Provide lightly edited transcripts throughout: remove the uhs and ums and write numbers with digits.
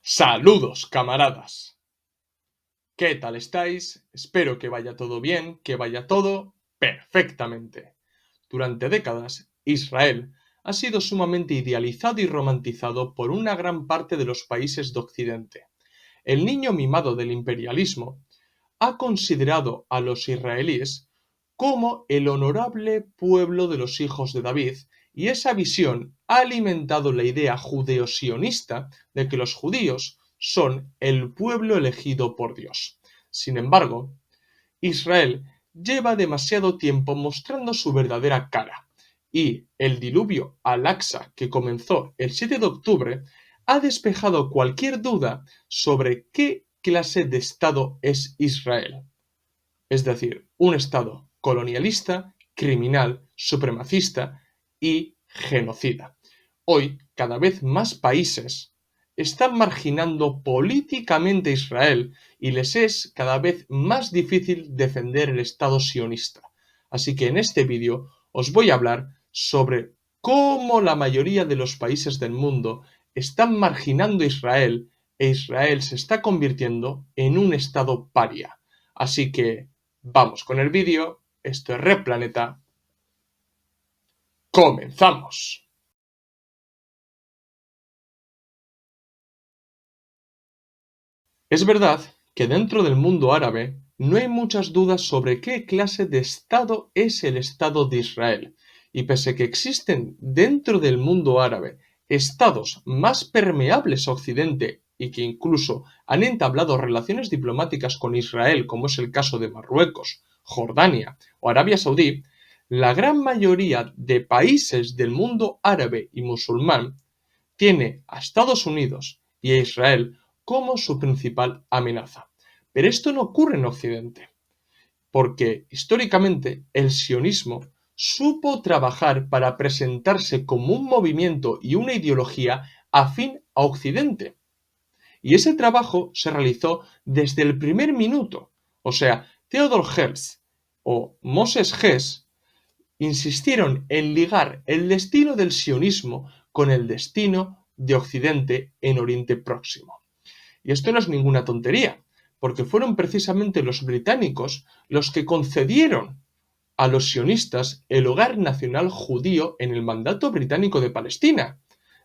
Saludos, camaradas. ¿Qué tal estáis? Espero que vaya todo bien, que vaya todo perfectamente. Durante décadas, Israel ha sido sumamente idealizado y romantizado por una gran parte de los países de Occidente. El niño mimado del imperialismo ha considerado a los israelíes como el honorable pueblo de los hijos de David, y esa visión ha alimentado la idea judeo-sionista de que los judíos son el pueblo elegido por Dios. Sin embargo, Israel lleva demasiado tiempo mostrando su verdadera cara, y el diluvio al-Aqsa, que comenzó el 7 de octubre, ha despejado cualquier duda sobre qué clase de Estado es Israel. Es decir, un Estado colonialista, criminal, supremacista y genocida. Hoy, cada vez más países están marginando políticamente a Israel y les es cada vez más difícil defender el Estado sionista. Así que en este vídeo os voy a hablar sobre cómo la mayoría de los países del mundo están marginando a Israel e Israel se está convirtiendo en un Estado paria. Así que vamos con el vídeo. Esto es Red Planeta. ¡Comenzamos! Es verdad que dentro del mundo árabe no hay muchas dudas sobre qué clase de Estado es el Estado de Israel, y pese a que existen dentro del mundo árabe estados más permeables a Occidente y que incluso han entablado relaciones diplomáticas con Israel, como es el caso de Marruecos, Jordania o Arabia Saudí, la gran mayoría de países del mundo árabe y musulmán tiene a Estados Unidos y a Israel como su principal amenaza. Pero esto no ocurre en Occidente, porque históricamente el sionismo supo trabajar para presentarse como un movimiento y una ideología afín a Occidente. Y ese trabajo se realizó desde el primer minuto. O sea, Theodor Herzl o Moses Hess insistieron en ligar el destino del sionismo con el destino de Occidente en Oriente Próximo. Y esto no es ninguna tontería, porque fueron precisamente los británicos los que concedieron a los sionistas el hogar nacional judío en el mandato británico de Palestina.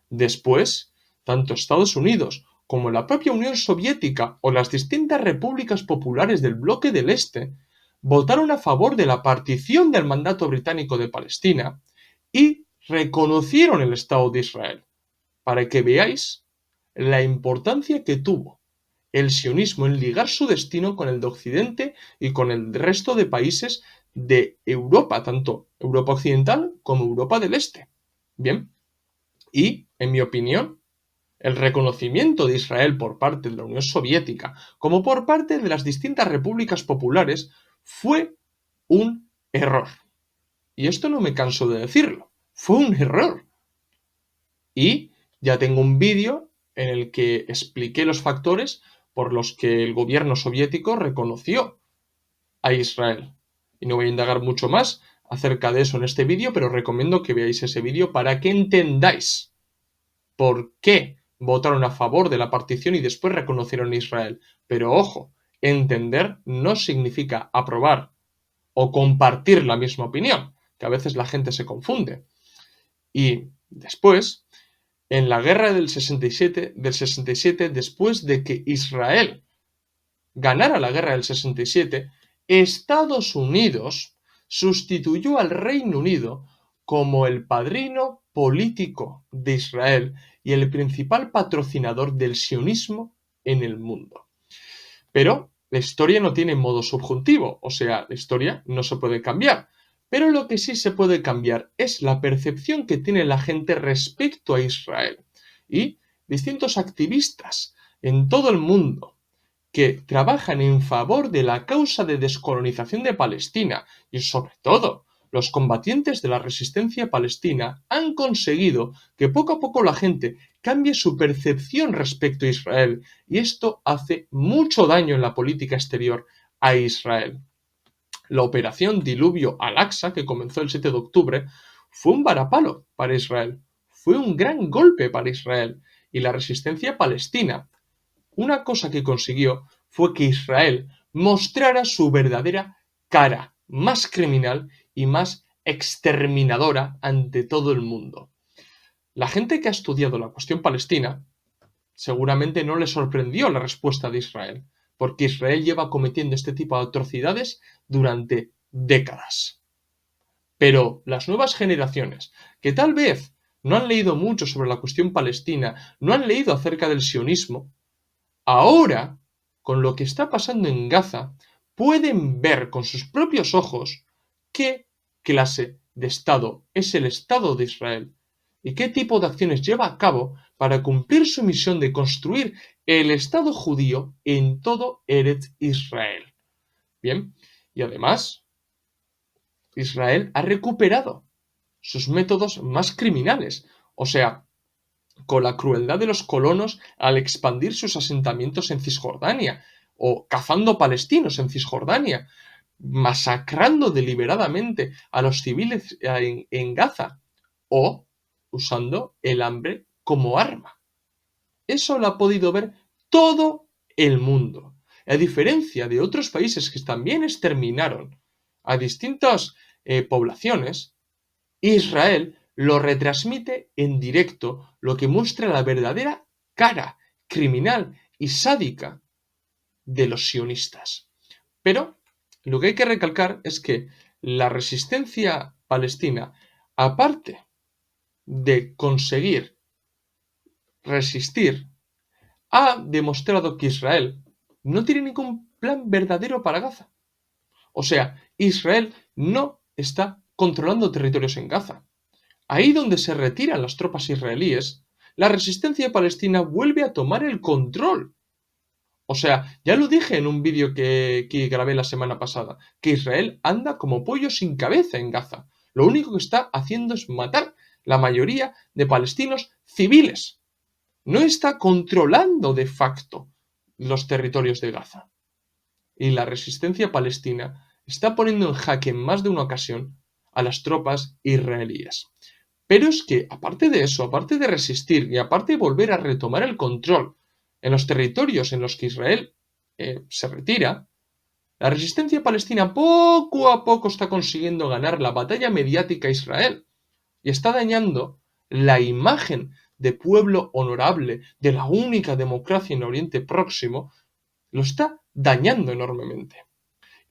Después, tanto Estados Unidos como la propia Unión Soviética o las distintas repúblicas populares del bloque del Este votaron a favor de la partición del mandato británico de Palestina y reconocieron el Estado de Israel, para que veáis la importancia que tuvo el sionismo en ligar su destino con el de Occidente y con el resto de países de Europa, tanto Europa Occidental como Europa del Este. Bien, y, en mi opinión, el reconocimiento de Israel por parte de la Unión Soviética como por parte de las distintas repúblicas populares fue un error. Y esto no me canso de decirlo, fue un error. Y ya tengo un vídeo en el que expliqué los factores por los que el gobierno soviético reconoció a Israel. Y no voy a indagar mucho más acerca de eso en este vídeo, pero recomiendo que veáis ese vídeo para que entendáis por qué votaron a favor de la partición y después reconocieron a Israel. Pero ojo, entender no significa aprobar o compartir la misma opinión, que a veces la gente se confunde. Y después, en la guerra del 67, después de que Israel ganara la guerra del 67, Estados Unidos sustituyó al Reino Unido como el padrino político de Israel y el principal patrocinador del sionismo en el mundo. Pero la historia no tiene modo subjuntivo, o sea, la historia no se puede cambiar. Pero lo que sí se puede cambiar es la percepción que tiene la gente respecto a Israel. Y distintos activistas en todo el mundo que trabajan en favor de la causa de descolonización de Palestina y sobre todo los combatientes de la resistencia palestina han conseguido que poco a poco la gente cambie su percepción respecto a Israel, y esto hace mucho daño en la política exterior a Israel. La operación Diluvio al-Aqsa, que comenzó el 7 de octubre, fue un varapalo para Israel, fue un gran golpe para Israel y la resistencia palestina. una cosa que consiguió fue que Israel mostrara su verdadera cara, más criminal y más exterminadora ante todo el mundo. La gente que ha estudiado la cuestión palestina seguramente no le sorprendió la respuesta de Israel, porque Israel lleva cometiendo este tipo de atrocidades durante décadas. Pero las nuevas generaciones, que tal vez no han leído mucho sobre la cuestión palestina, no han leído acerca del sionismo, ahora, con lo que está pasando en Gaza, pueden ver con sus propios ojos qué clase de Estado es el Estado de Israel y qué tipo de acciones lleva a cabo para cumplir su misión de construir el Estado judío en todo Eretz Israel. Bien, y además, Israel ha recuperado sus métodos más criminales, o sea, con la crueldad de los colonos al expandir sus asentamientos en Cisjordania, o cazando palestinos en Cisjordania, masacrando deliberadamente a los civiles en Gaza, o usando el hambre como arma. Eso lo ha podido ver todo el mundo. A diferencia de otros países que también exterminaron a distintas poblaciones, Israel lo retransmite en directo, lo que muestra la verdadera cara criminal y sádica de los sionistas. Pero lo que hay que recalcar es que la resistencia palestina, aparte de conseguir resistir, ha demostrado que Israel no tiene ningún plan verdadero para Gaza. O sea, Israel no está controlando territorios en Gaza. Ahí donde se retiran las tropas israelíes, la resistencia palestina vuelve a tomar el control. O sea, ya lo dije en un vídeo que grabé la semana pasada, que Israel anda como pollo sin cabeza en Gaza. Lo único que está haciendo es matar la mayoría de palestinos civiles. No está controlando de facto los territorios de Gaza. Y la resistencia palestina está poniendo en jaque en más de una ocasión a las tropas israelíes. Pero es que, aparte de eso, aparte de resistir y aparte de volver a retomar el control en los territorios en los que Israel se retira, la resistencia palestina poco a poco está consiguiendo ganar la batalla mediática a Israel y está dañando la imagen de pueblo honorable, de la única democracia en Oriente Próximo, lo está dañando enormemente.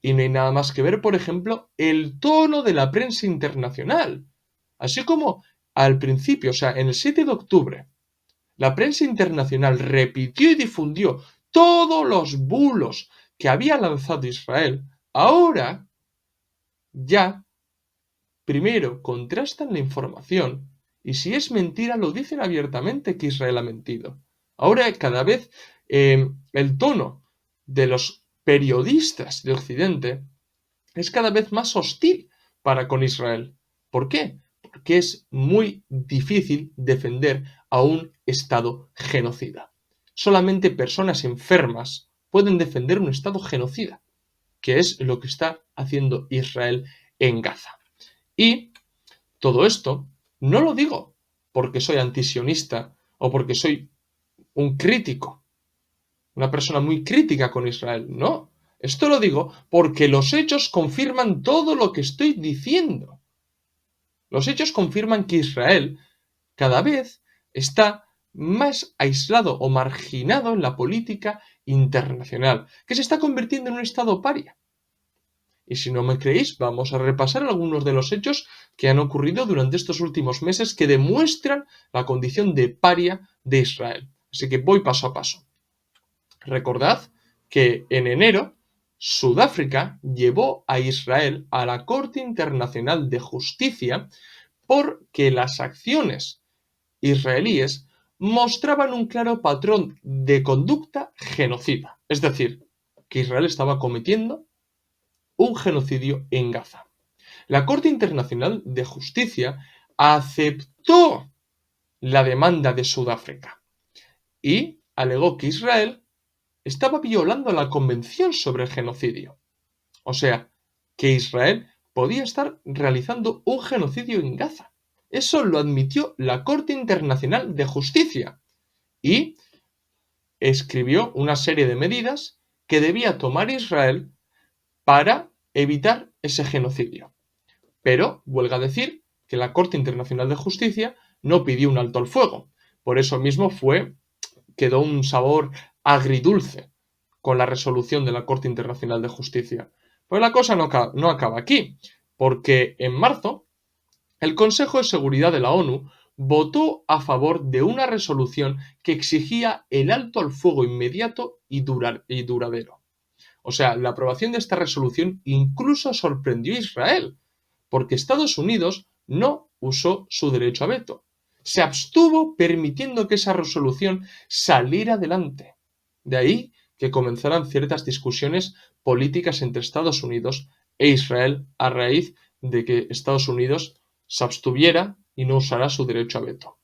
Y no hay nada más que ver, por ejemplo, el tono de la prensa internacional. Así como al principio, o sea, en el 7 de octubre, la prensa internacional repitió y difundió todos los bulos que había lanzado Israel, ahora ya primero contrastan la información y si es mentira lo dicen abiertamente que Israel ha mentido. Ahora cada vez el tono de los periodistas de Occidente es cada vez más hostil para con Israel. ¿Por qué? Porque es muy difícil defender a un Estado genocida. Solamente personas enfermas pueden defender un Estado genocida, que es lo que está haciendo Israel en Gaza. Y todo esto no lo digo porque soy antisionista o porque soy un crítico, una persona muy crítica con Israel. No, esto lo digo porque los hechos confirman todo lo que estoy diciendo. Los hechos confirman que Israel cada vez está más aislado o marginado en la política internacional, que se está convirtiendo en un estado paria. Y si no me creéis, vamos a repasar algunos de los hechos que han ocurrido durante estos últimos meses que demuestran la condición de paria de Israel. Así que voy paso a paso. Recordad que en enero Sudáfrica llevó a Israel a la Corte Internacional de Justicia porque las acciones israelíes mostraban un claro patrón de conducta genocida. Es decir, que Israel estaba cometiendo un genocidio en Gaza. La Corte Internacional de Justicia aceptó la demanda de Sudáfrica y alegó que Israel estaba violando la Convención sobre el Genocidio. O sea, que Israel podía estar realizando un genocidio en Gaza. Eso lo admitió la Corte Internacional de Justicia. Y escribió una serie de medidas que debía tomar Israel para evitar ese genocidio. Pero, huelga decir, que la Corte Internacional de Justicia no pidió un alto al fuego. Por eso mismo quedó un sabor agridulce con la resolución de la Corte Internacional de Justicia. Pues la cosa no acaba aquí, porque en marzo el Consejo de Seguridad de la ONU votó a favor de una resolución que exigía el alto al fuego inmediato y duradero. O sea, la aprobación de esta resolución incluso sorprendió a Israel, porque Estados Unidos no usó su derecho a veto. Se abstuvo permitiendo que esa resolución saliera adelante. De ahí que comenzaran ciertas discusiones políticas entre Estados Unidos e Israel a raíz de que Estados Unidos se abstuviera y no usara su derecho a veto.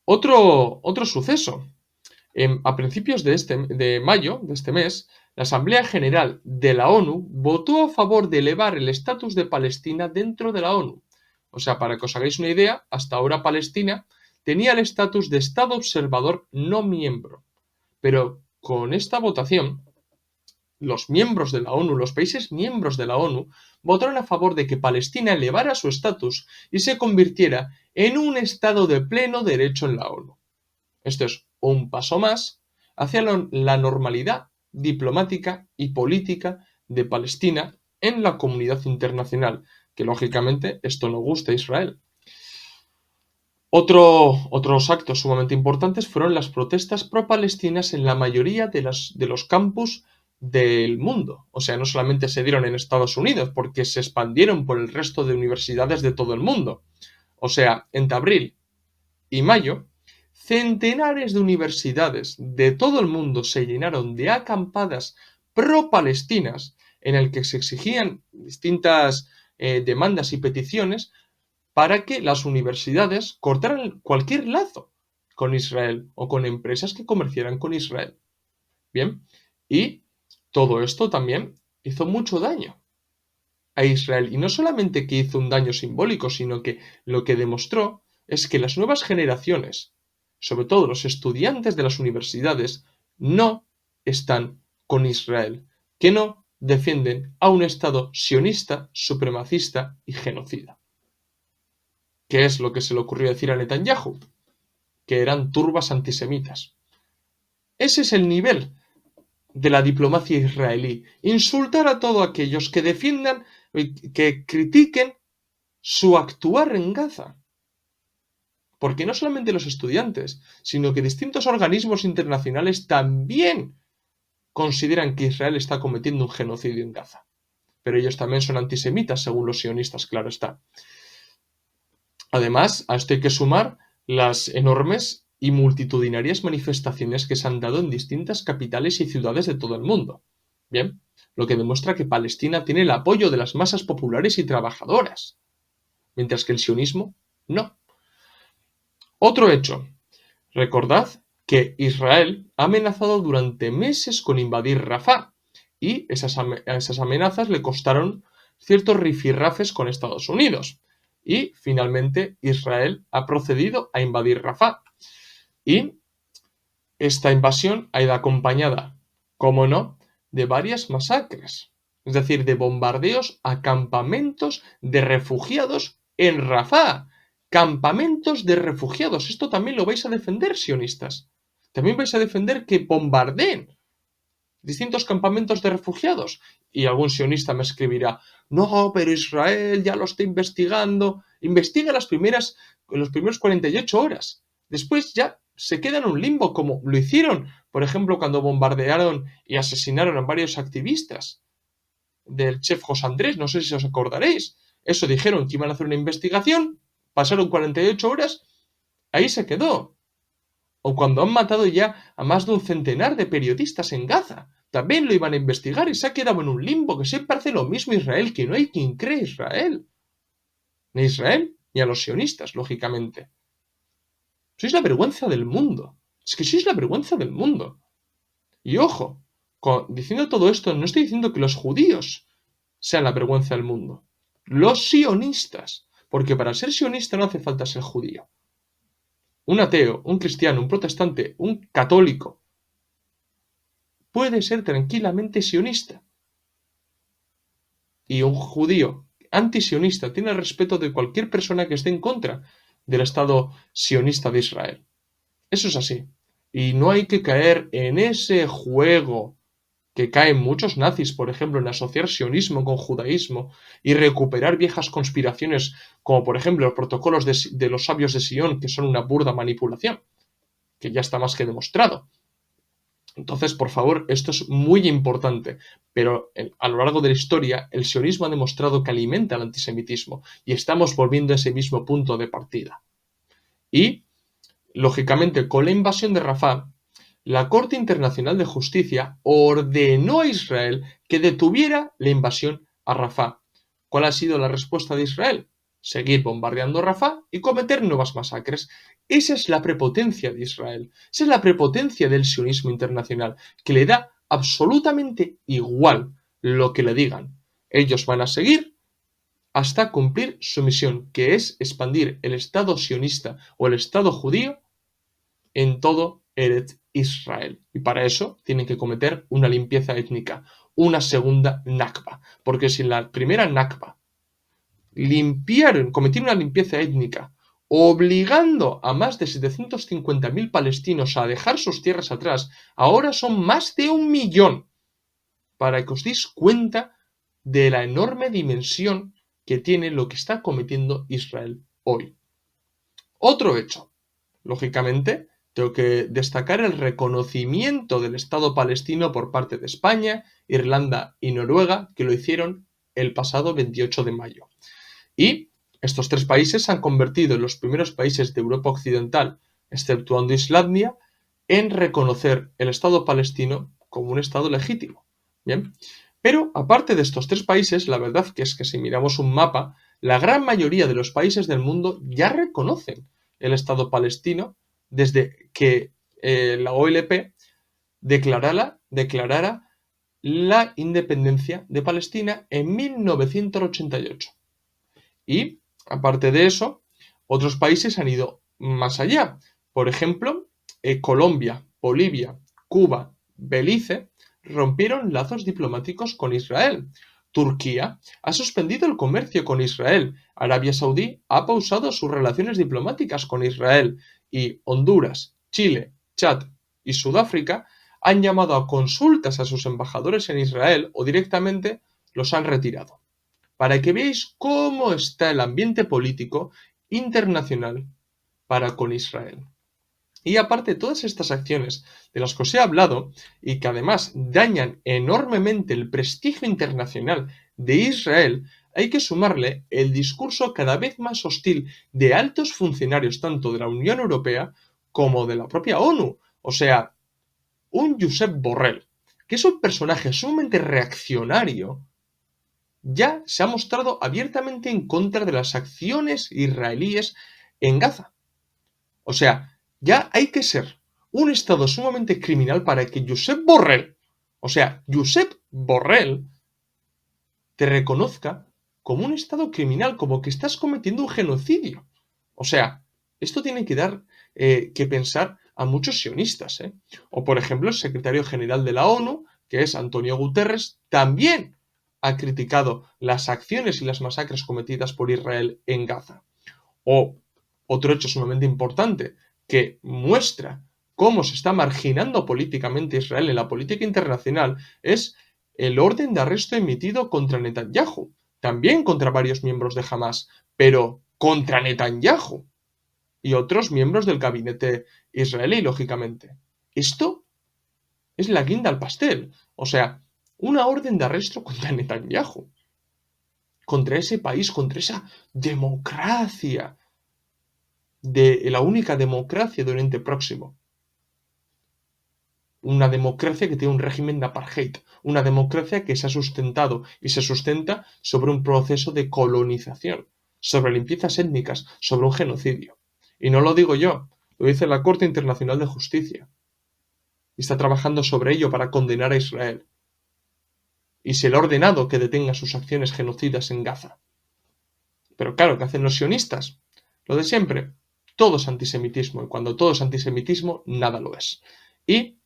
Otro suceso. A principios de mayo de este mes, la Asamblea General de la ONU votó a favor de elevar el estatus de Palestina dentro de la ONU. O sea, para que os hagáis una idea, hasta ahora Palestina tenía el estatus de Estado observador no miembro. Pero con esta votación, los miembros de la ONU, los países miembros de la ONU, votaron a favor de que Palestina elevara su estatus y se convirtiera en un Estado de pleno derecho en la ONU. Esto es un paso más hacia la normalidad diplomática y política de Palestina en la comunidad internacional, que lógicamente esto no gusta a Israel. Otros actos sumamente importantes fueron las protestas pro-palestinas en la mayoría de los campus del mundo. O sea, no solamente se dieron en Estados Unidos, porque se expandieron por el resto de universidades de todo el mundo. O sea, entre abril y mayo, centenares de universidades de todo el mundo se llenaron de acampadas pro-palestinas en el que se exigían distintas demandas y peticiones para que las universidades cortaran cualquier lazo con Israel o con empresas que comerciaran con Israel. Bien, y todo esto también hizo mucho daño a Israel. Y no solamente que hizo un daño simbólico, sino que lo que demostró es que las nuevas generaciones, sobre todo los estudiantes de las universidades, no están con Israel, que no defienden a un Estado sionista, supremacista y genocida. ¿Qué es lo que se le ocurrió decir a Netanyahu? Que eran turbas antisemitas. Ese es el nivel de la diplomacia israelí. Insultar a todos aquellos que defiendan, que critiquen su actuar en Gaza. Porque no solamente los estudiantes, sino que distintos organismos internacionales también consideran que Israel está cometiendo un genocidio en Gaza. Pero ellos también son antisemitas, según los sionistas, claro está. Además, a esto hay que sumar las enormes y multitudinarias manifestaciones que se han dado en distintas capitales y ciudades de todo el mundo. Bien, lo que demuestra que Palestina tiene el apoyo de las masas populares y trabajadoras, mientras que el sionismo no. Otro hecho. Recordad que Israel ha amenazado durante meses con invadir Rafah y esas amenazas le costaron ciertos rifirrafes con Estados Unidos. Y finalmente Israel ha procedido a invadir Rafah. Y esta invasión ha ido acompañada, como no, de varias masacres. Es decir, de bombardeos a campamentos de refugiados en Rafah. Campamentos de refugiados. Esto también lo vais a defender, sionistas. También vais a defender que bombardeen distintos campamentos de refugiados. Y algún sionista me escribirá, no, pero Israel ya lo está investigando. Investiga los primeros 48 horas. Después ya se queda en un limbo, como lo hicieron, por ejemplo, cuando bombardearon y asesinaron a varios activistas del chef José Andrés, no sé si os acordaréis. Eso dijeron que iban a hacer una investigación, pasaron 48 horas, ahí se quedó. O cuando han matado ya a más de un centenar de periodistas en Gaza. También lo iban a investigar y se ha quedado en un limbo que se parece lo mismo a Israel, que no hay quien cree Israel. Ni a Israel ni a los sionistas, lógicamente. Sois la vergüenza del mundo. Es que sois la vergüenza del mundo. Y ojo, diciendo todo esto, no estoy diciendo que los judíos sean la vergüenza del mundo. Los sionistas. Porque para ser sionista no hace falta ser judío. Un ateo, un cristiano, un protestante, un católico, puede ser tranquilamente sionista. Y un judío antisionista tiene el respeto de cualquier persona que esté en contra del Estado sionista de Israel. Eso es así. Y no hay que caer en ese juego que caen muchos nazis, por ejemplo, en asociar sionismo con judaísmo y recuperar viejas conspiraciones, como por ejemplo los protocolos de los sabios de Sion, que son una burda manipulación, que ya está más que demostrado. Entonces, por favor, esto es muy importante, pero a lo largo de la historia el sionismo ha demostrado que alimenta el antisemitismo y estamos volviendo a ese mismo punto de partida. Y, lógicamente, con la invasión de Rafah, la Corte Internacional de Justicia ordenó a Israel que detuviera la invasión a Rafah. ¿Cuál ha sido la respuesta de Israel? Seguir bombardeando Rafah y cometer nuevas masacres. Esa es la prepotencia de Israel. Esa es la prepotencia del sionismo internacional, que le da absolutamente igual lo que le digan. Ellos van a seguir hasta cumplir su misión, que es expandir el Estado sionista o el Estado judío en todo Eretz Israel. Y para eso tienen que cometer una limpieza étnica, una segunda Nakba. Porque si en la primera Nakba cometieron una limpieza étnica, obligando a más de 750.000 palestinos a dejar sus tierras atrás, ahora son más de 1 millón. Para que os deis cuenta de la enorme dimensión que tiene lo que está cometiendo Israel hoy. Otro hecho, lógicamente, tengo que destacar el reconocimiento del Estado palestino por parte de España, Irlanda y Noruega, que lo hicieron el pasado 28 de mayo. Y estos 3 países se han convertido en los primeros países de Europa Occidental, exceptuando Islandia, en reconocer el Estado palestino como un Estado legítimo. Bien, pero aparte de estos 3 países, la verdad que es que si miramos un mapa, la gran mayoría de los países del mundo ya reconocen el Estado palestino desde que la OLP declarara la independencia de Palestina en 1988. Y, aparte de eso, otros países han ido más allá. Por ejemplo, Colombia, Bolivia, Cuba, Belice rompieron lazos diplomáticos con Israel. Turquía ha suspendido el comercio con Israel. Arabia Saudí ha pausado sus relaciones diplomáticas con Israel. Y Honduras, Chile, Chad y Sudáfrica han llamado a consultas a sus embajadores en Israel o directamente los han retirado. Para que veáis cómo está el ambiente político internacional para con Israel. Y aparte de todas estas acciones de las que os he hablado y que además dañan enormemente el prestigio internacional de Israel, hay que sumarle el discurso cada vez más hostil de altos funcionarios tanto de la Unión Europea como de la propia ONU. O sea, un Josep Borrell, que es un personaje sumamente reaccionario, ya se ha mostrado abiertamente en contra de las acciones israelíes en Gaza. O sea, ya hay que ser un Estado sumamente criminal para que Josep Borrell te reconozca como un Estado criminal, como que estás cometiendo un genocidio. O sea, esto tiene que dar que pensar a muchos sionistas. O, por ejemplo, el secretario general de la ONU, que es Antonio Guterres, también ha criticado las acciones y las masacres cometidas por Israel en Gaza. O otro hecho sumamente importante que muestra cómo se está marginando políticamente Israel en la política internacional es el orden de arresto emitido contra Netanyahu, también contra varios miembros de Hamas, pero contra Netanyahu y otros miembros del gabinete israelí, lógicamente. Esto es la guinda al pastel, o sea, una orden de arresto contra Netanyahu, contra ese país, contra esa democracia, de la única democracia de Oriente Próximo. Una democracia que tiene un régimen de apartheid, una democracia que se ha sustentado y se sustenta sobre un proceso de colonización, sobre limpiezas étnicas, sobre un genocidio. Y no lo digo yo, lo dice la Corte Internacional de Justicia. Y está trabajando sobre ello para condenar a Israel. Y se le ha ordenado que detenga sus acciones genocidas en Gaza. Pero claro, ¿qué hacen los sionistas? Lo de siempre, todo es antisemitismo, y cuando todo es antisemitismo, nada lo es. Y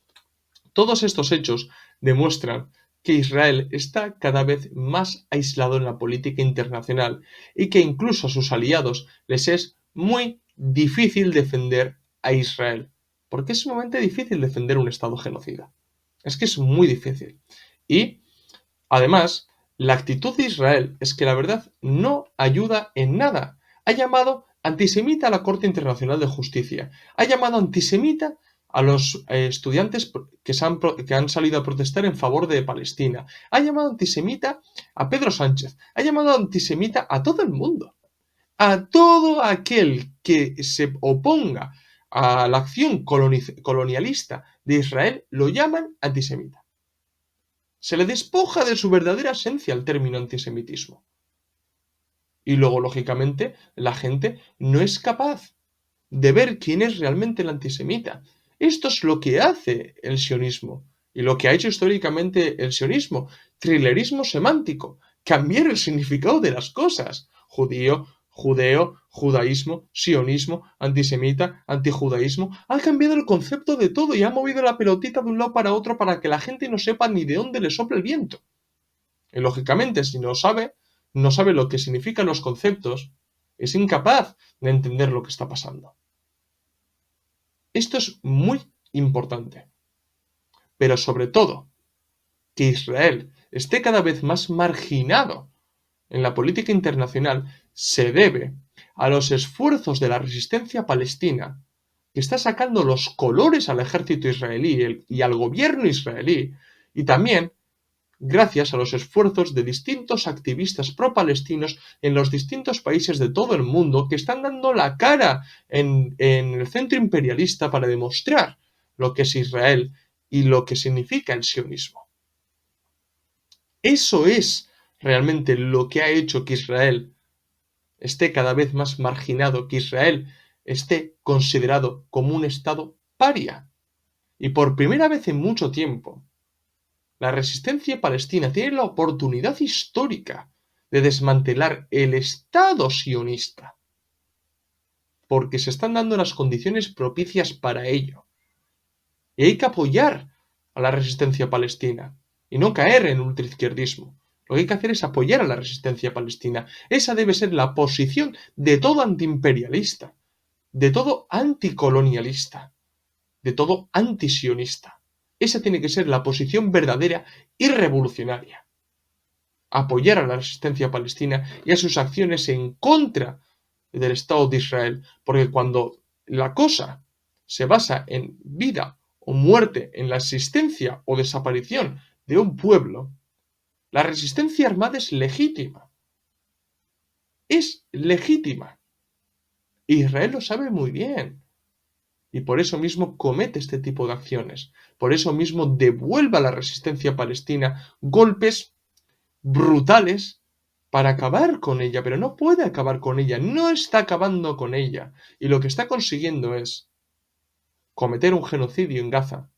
Todos estos hechos demuestran que Israel está cada vez más aislado en la política internacional y que incluso a sus aliados les es muy difícil defender a Israel. Porque es sumamente difícil defender un Estado genocida. Es que es muy difícil. Y, además, la actitud de Israel es que la verdad no ayuda en nada. Ha llamado antisemita a la Corte Internacional de Justicia. Ha llamado antisemita a los estudiantes que han salido a protestar en favor de Palestina. Ha llamado antisemita a Pedro Sánchez. Ha llamado antisemita a todo el mundo. A todo aquel que se oponga a la acción colonialista de Israel lo llaman antisemita. Se le despoja de su verdadera esencia al término antisemitismo. Y luego, lógicamente, la gente no es capaz de ver quién es realmente el antisemita. Esto es lo que hace el sionismo y lo que ha hecho históricamente el sionismo. Thrillerismo semántico, cambiar el significado de las cosas. Judío, judeo, judaísmo, sionismo, antisemita, antijudaísmo. Ha cambiado el concepto de todo y ha movido la pelotita de un lado para otro para que la gente no sepa ni de dónde le sopla el viento. Y lógicamente, si no sabe lo que significan los conceptos, es incapaz de entender lo que está pasando. Esto es muy importante. Pero sobre todo, que Israel esté cada vez más marginado en la política internacional se debe a los esfuerzos de la resistencia palestina, que está sacando los colores al ejército israelí y al gobierno israelí, y también gracias a los esfuerzos de distintos activistas pro-palestinos en los distintos países de todo el mundo que están dando la cara en el centro imperialista para demostrar lo que es Israel y lo que significa el sionismo. Eso es realmente lo que ha hecho que Israel esté cada vez más marginado, que Israel esté considerado como un Estado paria. Y por primera vez en mucho tiempo, la resistencia palestina tiene la oportunidad histórica de desmantelar el Estado sionista, porque se están dando las condiciones propicias para ello. Y hay que apoyar a la resistencia palestina y no caer en ultraizquierdismo. Lo que hay que hacer es apoyar a la resistencia palestina. Esa debe ser la posición de todo antiimperialista, de todo anticolonialista, de todo antisionista. Esa tiene que ser la posición verdadera y revolucionaria. Apoyar a la resistencia palestina y a sus acciones en contra del Estado de Israel, porque cuando la cosa se basa en vida o muerte, en la existencia o desaparición de un pueblo, la resistencia armada es legítima. Es legítima. Israel lo sabe muy bien. Y por eso mismo comete este tipo de acciones. Por eso mismo devuelve a la resistencia palestina golpes brutales para acabar con ella, pero no puede acabar con ella, no está acabando con ella. Y lo que está consiguiendo es cometer un genocidio en Gaza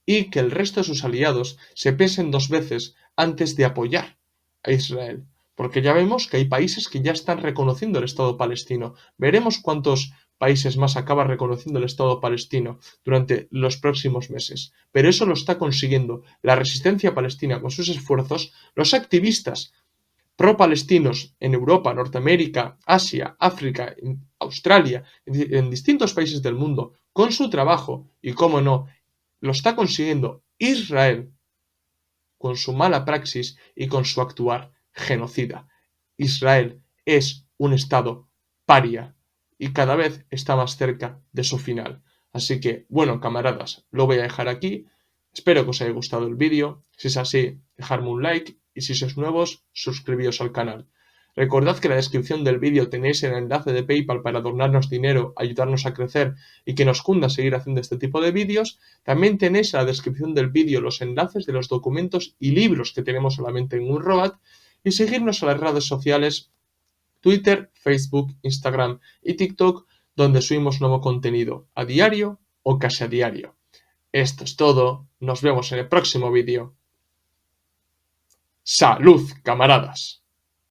y que el resto de sus aliados se pesen dos veces antes de apoyar a Israel. Porque ya vemos que hay países que ya están reconociendo el Estado palestino. Veremos cuántos países más acaban reconociendo el Estado palestino durante los próximos meses. Pero eso lo está consiguiendo la resistencia palestina con sus esfuerzos, los activistas pro-palestinos en Europa, Norteamérica, Asia, África, Australia, en distintos países del mundo, con su trabajo y, cómo no, lo está consiguiendo Israel con su mala praxis y con su actuar genocida. Israel es un Estado paria y cada vez está más cerca de su final. Así que, bueno, camaradas, lo voy a dejar aquí. Espero que os haya gustado el vídeo. Si es así, dejadme un like y si sois nuevos, suscribíos al canal. Recordad que en la descripción del vídeo tenéis el enlace de PayPal para donarnos dinero, ayudarnos a crecer y que nos cunda seguir haciendo este tipo de vídeos. También tenéis en la descripción del vídeo los enlaces de los documentos y libros que tenemos solamente en Unroad y seguirnos en las redes sociales Twitter, Facebook, Instagram y TikTok, donde subimos nuevo contenido a diario o casi a diario. Esto es todo, nos vemos en el próximo vídeo. ¡Salud, camaradas!